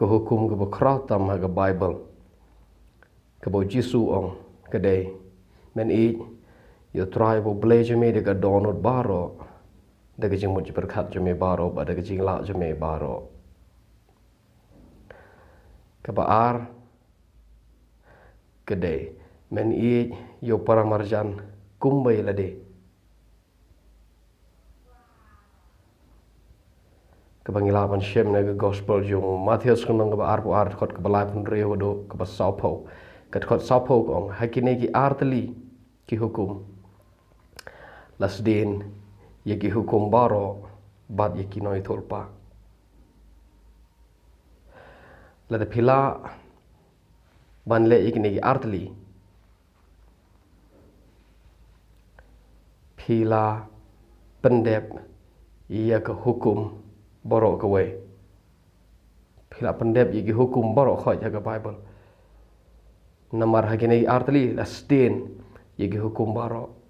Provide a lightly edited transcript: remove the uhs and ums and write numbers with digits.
ke hukum ke bekrah tam ha ke Bible ke bo Jisu ong ke day men I yo try bo ble je me de ke donut baro de ke jing mo je berkat je me baro ba de ke jing la je me baro ke baar ke day men I yo para marjan kumbai la de ke bangilapan shem na ke gospel jung Matius kunong ke baar po ar kot ke balai pun reo do ke basaupo ke kot saupo ong hakine ki arteli ki hukum lasdin ye ki hukum baro bat ye ki noi tolpa la de pila ban le ikine ki arteli pila pendep ia ke hukum borok ke we pila pendep ye ki hukum borok khoj ke Bible namar hakine arteli lasdin ye ki hukum borok